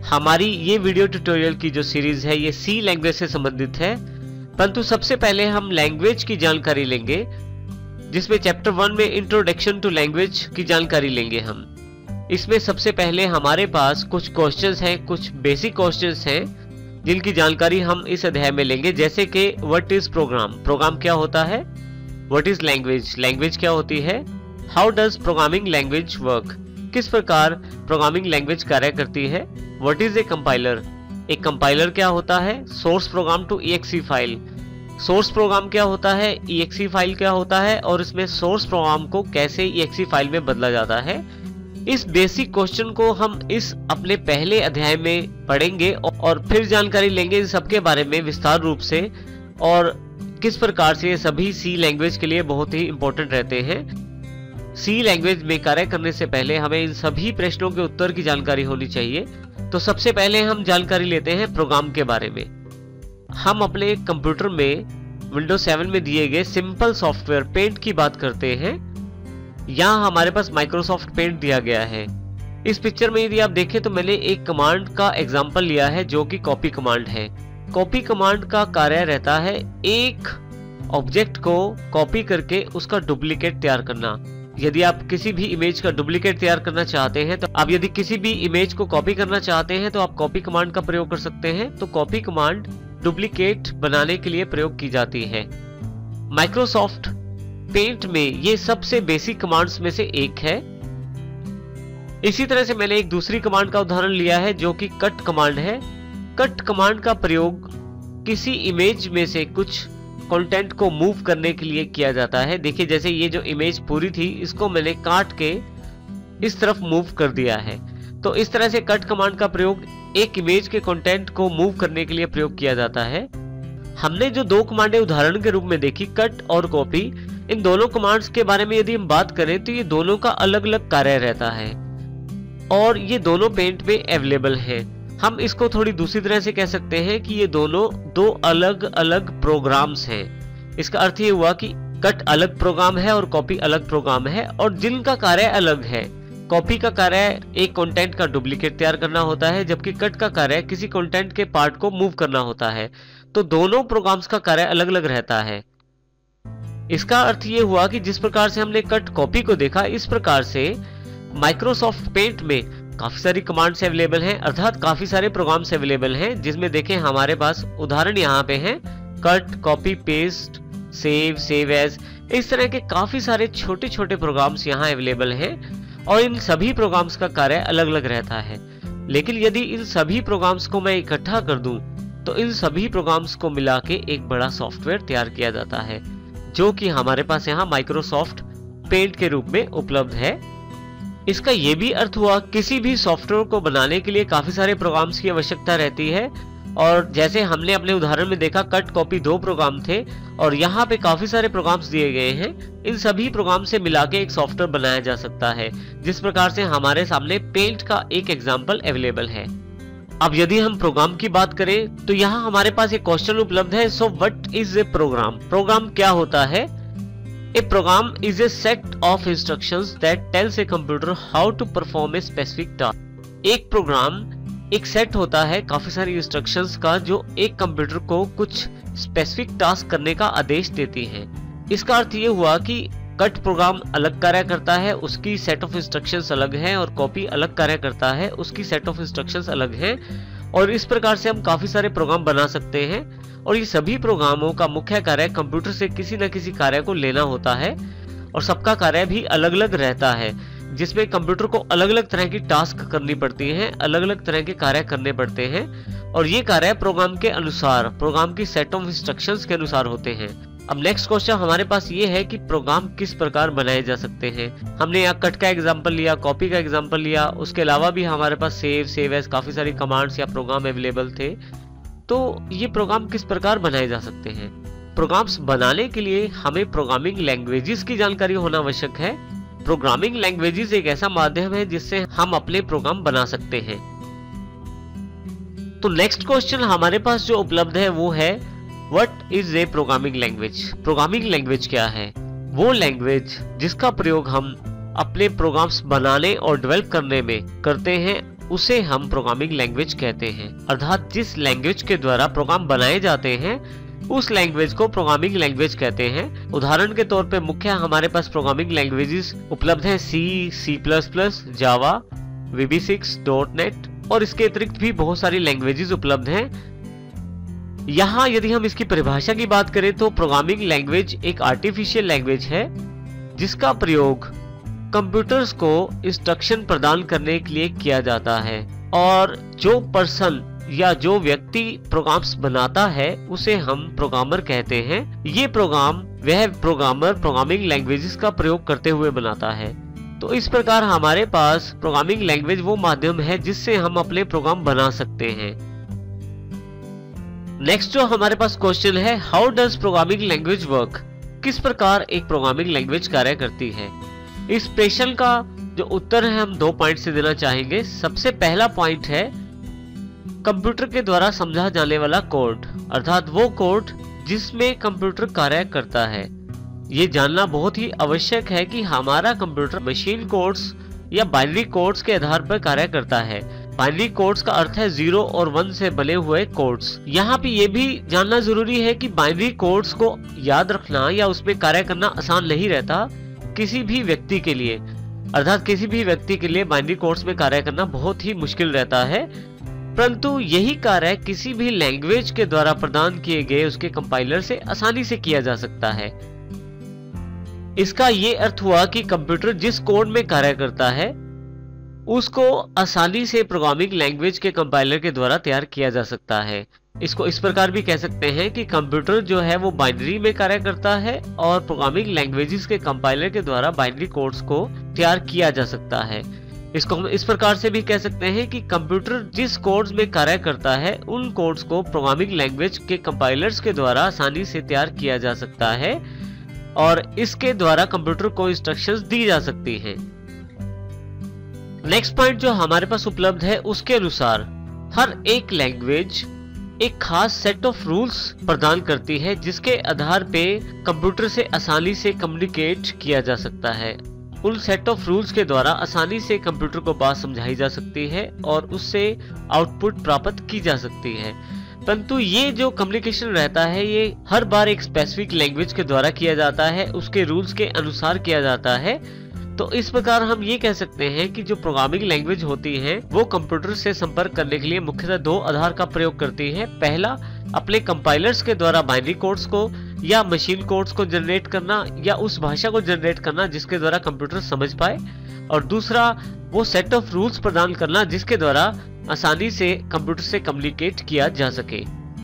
हमारी ये video tutorial की जो सीरीज है ये सी लैंग्वेज से संबंधित है, परंतु सबसे पहले हम लैंग्वेज की जानकारी लेंगे, जिसमें चैप्टर 1 में इंट्रोडक्शन टू लैंग्वेज की जानकारी लेंगे हम। इसमें सबसे पहले हमारे पास कुछ क्वेश्चंस हैं, कुछ बेसिक क्वेश्चंस हैं जिनकी जानकारी हम इस अध्याय में लेंगे, जैसे कि व्हाट इज प्रोग्राम, प्रोग्राम क्या होता है, व्हाट इज लैंग्वेज, लैंग्वेज क्या होती है, how does programming language work, किस प्रकार प्रोग्रामिंग लैंग्वेज कार्य करती है, व्हाट इज ए कंपाइलर, एक कंपाइलर क्या होता है, source program to EXE file, source program क्या होता है, EXE फाइल क्या होता है और इसमें सोर्स प्रोग्राम को कैसे EXE फाइल में बदला जाता है। इस बेसिक क्वेश्चन को हम इस अपने पहले अध्याय में पढ़ेंगे और फिर जानकारी लेंगे इन सबके बारे में विस्तार रूप से, और किस प्रकार से ये सभी सी लैंग्वेज के लिए बहुत ही इंपॉर्टेंट रहते हैं। सी लैंग्वेज में कार्य करने से पहले हमें इन सभी प्रश्नों के उत्तर की जानकारी होनी चाहिए। तो सबसे पहले हम जानकारी लेते हैं प्रोग्राम के बारे में। हम अपने कंप्यूटर में विंडोज 7 में दिए गए सिंपल सॉफ्टवेयर पेंट की बात करते हैं। यहाँ हमारे पास माइक्रोसॉफ्ट पेंट दिया गया है। इस पिक्चर में यदि आप देखें तो मैंने एक कमांड का एग्जांपल लिया है जो कि कॉपी कमांड है। कॉपी कमांड का कार्य रहता है एक ऑब्जेक्ट को कॉपी करके उसका डुप्लीकेट तैयार करना। यदि आप किसी भी इमेज का डुप्लीकेट तैयार करना चाहते हैं, तो आप यदि किसी भी इमेज को कॉपी करना चाहते हैं तो आप कॉपी कमांड का प्रयोग कर सकते हैं। तो कॉपी कमांड डुप्लीकेट बनाने के लिए प्रयोग की जाती है। माइक्रोसॉफ्ट पेंट में ये सबसे बेसिक कमांड्स में से एक है। इसी तरह से मैंने एक दूसरी कमांड का उदाहरण लिया है जो कि कट कमांड है। कट कमांड का प्रयोग किसी इमेज में से कुछ कंटेंट को मूव करने के लिए किया जाता है। देखिए, जैसे ये जो इमेज पूरी थी इसको मैंने काट के इस तरफ मूव कर दिया है। तो इस तरह से कट कमांड का प्रयोग एक इमेज के कंटेंट को मूव करने के लिए प्रयोग किया जाता है। हमने जो दो कमांडें उदाहरण के रूप में देखी, कट और कॉपी, इन दोनों कमांड्स के बारे में यदि हम बात करें तो ये दोनों का अलग अलग कार्य रहता है और ये दोनों पेंट में अवेलेबल है। हम इसको थोड़ी दूसरी तरह से कह सकते हैं कि ये दोनों दो अलग अलग प्रोग्राम्स हैं। इसका अर्थ ये हुआ कि कट अलग प्रोग्राम है और कॉपी अलग प्रोग्राम है, और जिनका कार्य अलग है। कॉपी का कार्य एक कंटेंट का डुप्लीकेट तैयार करना होता है, जबकि कट का कार्य किसी कंटेंट के पार्ट को मूव करना होता है। तो दोनों प्रोग्राम्स का कार्य अलग अलग रहता है। इसका अर्थ ये हुआ कि जिस प्रकार से हमने कट कॉपी को देखा, इस प्रकार से माइक्रोसॉफ्ट पेंट में काफी सारी कमांड्स अवेलेबल हैं, अर्थात काफी सारे प्रोग्राम्स अवेलेबल हैं, जिसमें देखें हमारे पास उदाहरण यहाँ पे हैं, cut, copy, paste, save, save as, इस तरह के काफी सारे छोटे छोटे प्रोग्राम्स यहाँ अवेलेबल हैं और इन सभी प्रोग्राम्स का कार्य अलग अलग रहता है। लेकिन यदि इन सभी प्रोग्राम्स को मैं इकट्ठा कर दूं तो इन सभी प्रोग्राम्स को मिला के एक बड़ा सॉफ्टवेयर तैयार किया जाता है, जो कि हमारे पास यहाँ माइक्रोसॉफ्ट पेंट के रूप में उपलब्ध है। इसका यह भी अर्थ हुआ किसी भी सॉफ्टवेयर को बनाने के लिए काफी सारे प्रोग्राम्स की आवश्यकता रहती है, और जैसे हमने अपने उदाहरण में देखा, कट कॉपी दो प्रोग्राम थे और यहाँ पे काफी सारे प्रोग्राम्स दिए गए हैं। इन सभी प्रोग्राम से मिला के एक सॉफ्टवेयर बनाया जा सकता है, जिस प्रकार से हमारे सामने पेंट का एक एग्जाम्पल अवेलेबल है। अब यदि हम प्रोग्राम की बात करें तो यहाँ हमारे पास एक क्वेश्चन उपलब्ध है। So what is a program, program क्या होता है? A program is a set of instructions that tells a computer how to perform a specific task. एक प्रोग्राम एक सेट होता है काफी सारी इंस्ट्रक्शंस का, जो एक कंप्यूटर को कुछ स्पेसिफिक टास्क करने का आदेश देती हैं। इसका अर्थ ये हुआ कि कट प्रोग्राम अलग कार्य करता है, उसकी सेट ऑफ इंस्ट्रक्शंस अलग है, और कॉपी अलग कार्य करता है, उसकी सेट ऑफ इंस्ट्रक्शंस अलग है, और इस प्रकार से हम काफी सारे प्रोग्राम बना सकते हैं। और ये सभी प्रोग्रामों का मुख्य कार्य कंप्यूटर से किसी न किसी कार्य को लेना होता है, और सबका कार्य भी अलग अलग रहता है, जिसमें कंप्यूटर को अलग अलग तरह की टास्क करनी पड़ती हैं, अलग अलग तरह के कार्य करने पड़ते हैं, और ये कार्य प्रोग्राम के अनुसार, प्रोग्राम की सेट ऑफ इंस्ट्रक्शंस के अनुसार होते हैं। अब नेक्स्ट क्वेश्चन हमारे पास ये है कि प्रोग्राम किस प्रकार बनाए जा सकते हैं। हमने यहाँ कट का एग्जांपल लिया, कॉपी का एग्जांपल लिया, उसके अलावा भी हमारे पास सेव, सेव एज, काफी सारी कमांड्स या प्रोग्राम अवेलेबल थे। तो ये प्रोग्राम किस प्रकार बनाए जा सकते हैं? प्रोग्राम्स बनाने के लिए हमें प्रोग्रामिंग लैंग्वेजेस की जानकारी होना आवश्यक है। प्रोग्रामिंग लैंग्वेजेस एक ऐसा माध्यम है जिससे हम अपने प्रोग्राम बना सकते हैं। तो नेक्स्ट क्वेश्चन हमारे पास जो उपलब्ध है वो है, what is A programming language? Programming language क्या है? वो लैंग्वेज जिसका प्रयोग हम अपने प्रोग्राम्स बनाने और डेवलप करने में करते हैं उसे हम प्रोग्रामिंग लैंग्वेज कहते हैं। अर्थात जिस लैंग्वेज के द्वारा प्रोग्राम बनाए जाते हैं उस लैंग्वेज को प्रोग्रामिंग लैंग्वेज कहते हैं। उदाहरण के तौर पे मुख्य हमारे पास प्रोग्रामिंग लैंग्वेजेस उपलब्ध हैं सी, C++, जावा, VB6, .NET और इसके अतिरिक्त भी बहुत सारी लैंग्वेजेस उपलब्ध हैं। यहाँ यदि हम इसकी परिभाषा की बात करें तो प्रोग्रामिंग लैंग्वेज एक आर्टिफिशियल लैंग्वेज है जिसका प्रयोग कंप्यूटर्स को इंस्ट्रक्शन प्रदान करने के लिए किया जाता है, और जो पर्सन या जो व्यक्ति प्रोग्राम्स बनाता है उसे हम प्रोग्रामर कहते हैं। ये प्रोग्राम वह प्रोग्रामर प्रोग्रामिंग लैंग्वेजेस का प्रयोग करते हुए बनाता है। तो इस प्रकार हमारे पास प्रोग्रामिंग लैंग्वेज वो माध्यम है जिससे हम अपने प्रोग्राम बना सकते हैं। नेक्स्ट जो हमारे पास क्वेश्चन है, how does programming language work? किस प्रकार एक प्रोग्रामिंग लैंग्वेज कार्य करती है? इस प्रश्न का जो उत्तर है हम 2 पॉइंट से देना चाहेंगे। सबसे पहला पॉइंट है कंप्यूटर के द्वारा समझा जाने वाला कोड, अर्थात वो कोड जिसमें कंप्यूटर कार्य करता है। ये जानना बहुत ही आवश्यक है कि हमारा कंप्यूटर मशीन कोड्स या बाइनरी कोड्स के आधार पर कार्य करता है। बाइनरी कोड्स का अर्थ है 0 और 1 से बने हुए कोड्स। यहाँ पे ये भी जानना जरूरी है कि बाइनरी कोड्स को याद रखना या उसमें कार्य करना आसान नहीं रहता किसी भी व्यक्ति के लिए। अर्थात किसी भी व्यक्ति के लिए बाइनरी कोड्स में कार्य करना बहुत ही मुश्किल रहता है, परंतु यही कार्य किसी भी लैंग्वेज के द्वारा प्रदान किए गए उसके कंपाइलर से आसानी से किया जा सकता है। इसका ये अर्थ हुआ कि कंप्यूटर जिस कोड में कार्य करता है उसको आसानी से प्रोग्रामिंग लैंग्वेज के कंपाइलर के द्वारा तैयार किया जा सकता है। इसको इस प्रकार भी कह सकते हैं कि कंप्यूटर जो है वो बाइनरी में कार्य करता है और प्रोग्रामिंग लैंग्वेजेस के कंपाइलर के द्वारा बाइनरी कोड्स को तैयार किया जा सकता है। इसको हम इस प्रकार से भी कह सकते हैं कि कंप्यूटर जिस कोड्स में कार्य करता है उन कोड्स को प्रोग्रामिंग लैंग्वेज के कंपाइलर्स के द्वारा आसानी से तैयार किया जा सकता है और इसके द्वारा कंप्यूटर को इंस्ट्रक्शंस दी जा सकती हैं। नेक्स्ट पॉइंट जो हमारे पास उपलब्ध है उसके अनुसार हर एक लैंग्वेज एक खास सेट ऑफ रूल्स प्रदान करती है जिसके आधार पे कंप्यूटर से आसानी से कम्युनिकेट किया जा सकता है। उन सेट ऑफ रूल्स के द्वारा आसानी से कंप्यूटर को बात समझाई जा सकती है और उससे आउटपुट प्राप्त की जा सकती है। परंतु ये जो कम्युनिकेशन रहता है ये हर बार एक स्पेसिफिक लैंग्वेज के द्वारा किया जाता है, उसके रूल्स के अनुसार किया जाता है। तो इस प्रकार हम ये कह सकते हैं कि जो प्रोग्रामिंग लैंग्वेज होती है वो कंप्यूटर से संपर्क करने के लिए मुख्यतः 2 आधार का प्रयोग करती है। पहला, अपने कंपाइलर्स के द्वारा बाइनरी कोड्स को या मशीन कोड्स को जनरेट करना या उस भाषा को जनरेट करना जिसके द्वारा कंप्यूटर समझ पाए, और दूसरा वो सेट ऑफ रूल्स प्रदान करना जिसके द्वारा आसानी से कंप्यूटर से कम्युनिकेट किया जा सके।